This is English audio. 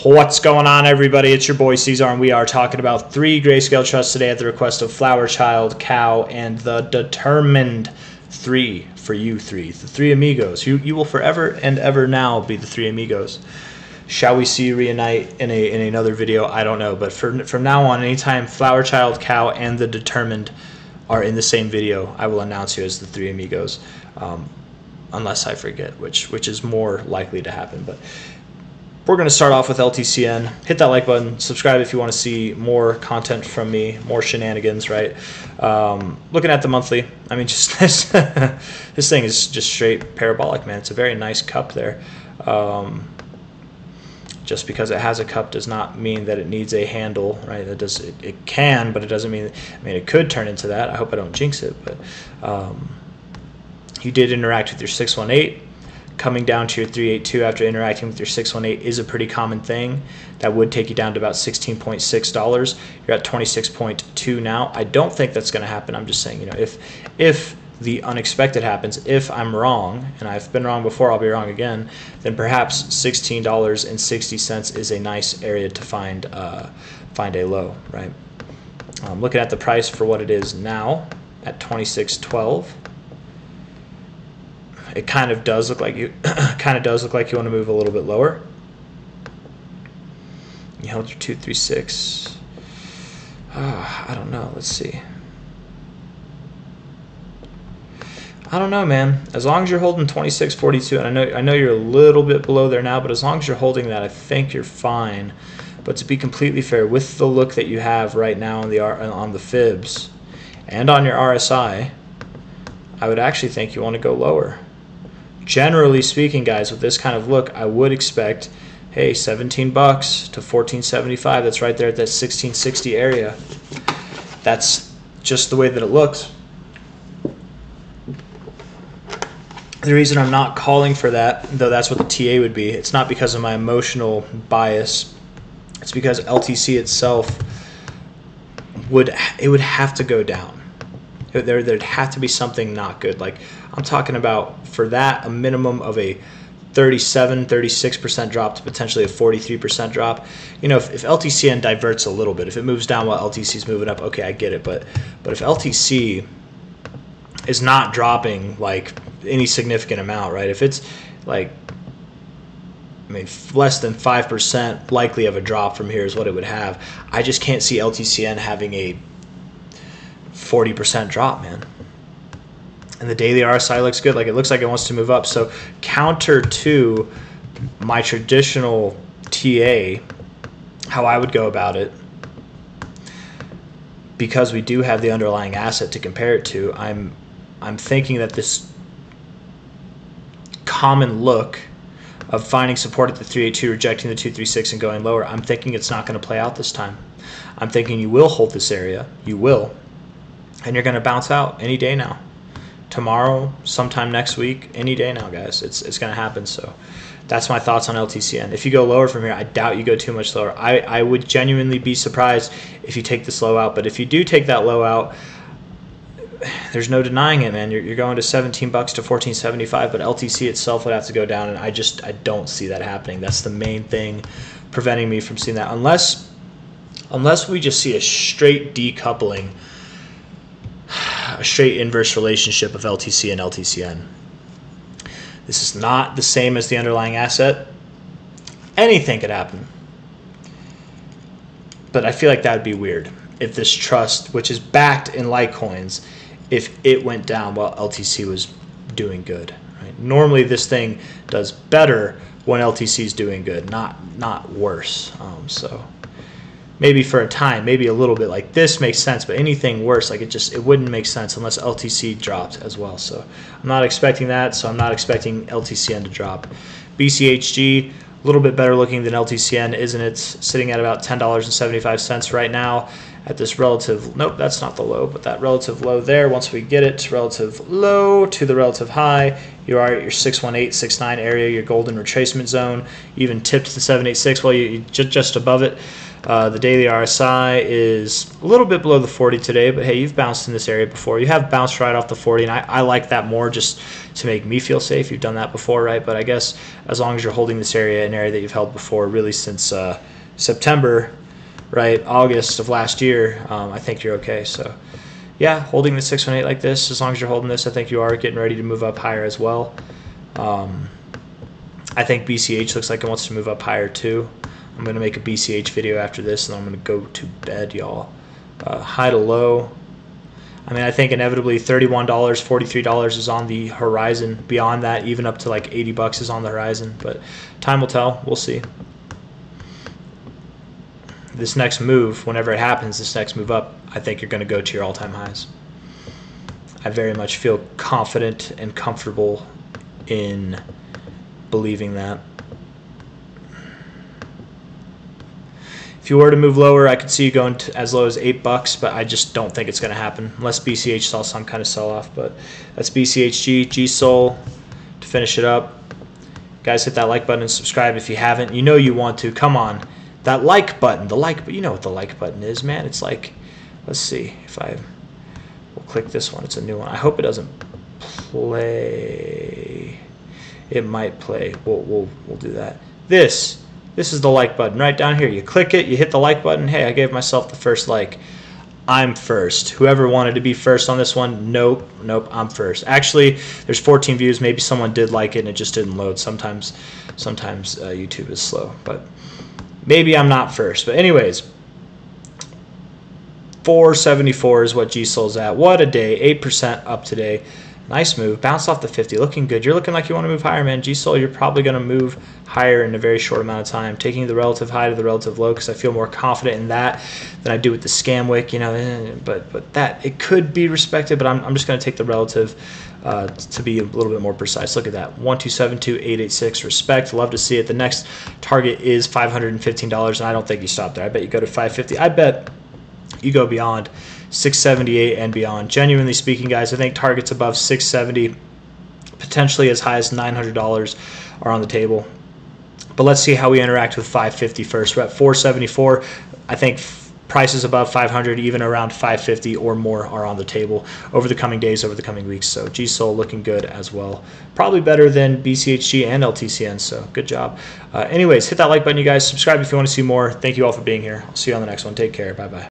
What's going on, everybody? It's your boy C-Zar, and we are talking about 3 Grayscale trusts today at the request of Flower Child, Cow, and the Determined 3 for you three. The 3 amigos. You will forever and ever now be the 3 amigos. Shall we see you reunite in another video? I don't know, but from now on, anytime Flower Child, Cow, and the Determined are in the same video, I will announce you as the 3 amigos, unless I forget, which is more likely to happen. But we're going to start off with LTCN. Hit that like button. Subscribe if you want to see more content from me, more shenanigans, right? Looking at the monthly, I mean, just this thing is just straight parabolic, man. It's a very nice cup there. Just because it has a cup does not mean that it needs a handle, right? It can, but it doesn't mean. I mean, it could turn into that. I hope I don't jinx it, but you did interact with your 618. Coming down to your 382 after interacting with your 618 is a pretty common thing. That would take you down to about $16.6. You're at 26.2 now. I don't think that's going to happen. I'm just saying, you know, if the unexpected happens, if I'm wrong, and I've been wrong before, I'll be wrong again, then perhaps $16.60 is a nice area to find a low, right? Looking at the price for what it is now at 26.12. It kind of does look like you want to move a little bit lower. You held your 236. I don't know. Let's see. I don't know, man. As long as you're holding 26.42, and I know you're a little bit below there now, but as long as you're holding that, I think you're fine. But to be completely fair, with the look that you have right now on the fibs and on your RSI, I would actually think you want to go lower. Generally speaking, guys, with this kind of look, I would expect, hey, 17 bucks to 14.75. That's right there at that 16.60 area. That's just the way that it looks. The reason I'm not calling for that, though that's what the TA would be, it's not because of my emotional bias. It's because LTC itself would have to go down. There'd have to be something not good. Like, I'm talking about, for that, a minimum of a 36% drop to potentially a 43% drop. You know, if LTCN diverts a little bit, if it moves down while LTC is moving up, okay, I get it. But if LTC is not dropping like any significant amount, right? If it's like, I mean, less than 5% likely of a drop from here is what it would have. I just can't see LTCN having a 40% drop, man. And the daily RSI looks good. Like, it looks like it wants to move up. So counter to my traditional TA, how I would go about it, because we do have the underlying asset to compare it to, I'm thinking that this common look of finding support at the 382, rejecting the 236, and going lower, I'm thinking it's not going to play out this time. I'm thinking you will hold this area. You will. And you're going to bounce out any day now. Tomorrow, sometime next week, any day now, guys. It's going to happen. So that's my thoughts on LTCN. If you go lower from here, I doubt you go too much lower. I would genuinely be surprised if you take this low out. But if you do take that low out, there's no denying it, man. You're going to 17 bucks to 14.75, but LTC itself would have to go down, and I don't see that happening. That's the main thing preventing me from seeing that. Unless we just see a straight decoupling, a straight inverse relationship of LTC and LTCN. This is not the same as the underlying asset. Anything could happen. But I feel like that would be weird if this trust, which is backed in Litecoins, if it went down while LTC was doing good. Right? Normally this thing does better when LTC is doing good, not worse. So maybe for a time, maybe a little bit, like this makes sense, but anything worse, like it wouldn't make sense unless LTC dropped as well. So I'm not expecting that, so I'm not expecting LTCN to drop. BCHG, a little bit better looking than LTCN, isn't it? Sitting at about $10.75 right now at this relative, nope, that's not the low, but that relative low there. Once we get it to relative low to the relative high, you are at your 618, 69 area, your golden retracement zone. You even tipped the 786 while you're just above it. The daily RSI is a little bit below the 40 today, but hey, you've bounced in this area before. You have bounced right off the 40, and I like that more just to make me feel safe. You've done that before, right? But I guess as long as you're holding this area, an area that you've held before really since September, right, August of last year, I think you're okay. So yeah, holding the 618 like this, as long as you're holding this, I think you are getting ready to move up higher as well. I think BCH looks like it wants to move up higher too. I'm going to make a BCH video after this, and I'm going to go to bed, y'all. High to low. I mean, I think inevitably $31, $43 is on the horizon. Beyond that, even up to like $80 is on the horizon. But time will tell. We'll see. This next move, whenever it happens, this next move up, I think you're going to go to your all-time highs. I very much feel confident and comfortable in believing that. If you were to move lower, I could see you going to as low as $8, but I just don't think it's going to happen unless BCH saw some kind of sell-off. But that's BCHG, GSOL to finish it up. Guys, hit that like button and subscribe if you haven't. You know you want to. Come on. That like button, you know what the like button is, man. It's like, let's see if we'll click this one. It's a new one. I hope it doesn't play. It might play. We'll do that. This is the like button right down here. You click it, you hit the like button. Hey, I gave myself the first like. I'm first. Whoever wanted to be first on this one, nope, I'm first. Actually, there's 14 views. Maybe someone did like it and it just didn't load. Sometimes YouTube is slow, but maybe I'm not first. But anyways, 474 is what GSOL's at. What a day. 8% up today. Nice move. Bounced off the 50. Looking good. You're looking like you want to move higher, man. GSOL, you're probably going to move higher in a very short amount of time. Taking the relative high to the relative low because I feel more confident in that than I do with the scam wick, you know. But that, it could be respected, but I'm just going to take the relative to be a little bit more precise. Look at that. 1272886. Respect. Love to see it. The next target is $515, and I don't think you stop there. I bet you go to 550. I bet you go beyond 678 and beyond. Genuinely speaking, guys, I think targets above 670, potentially as high as $900 are on the table. But let's see how we interact with 550 first. We're at 474. I think prices above 500, even around 550 or more, are on the table over the coming days, over the coming weeks. So GSOL looking good as well. Probably better than BCHG and LTCN, so good job. Anyways, hit that like button, you guys. Subscribe if you want to see more. Thank you all for being here. I'll see you on the next one. Take care. Bye-bye.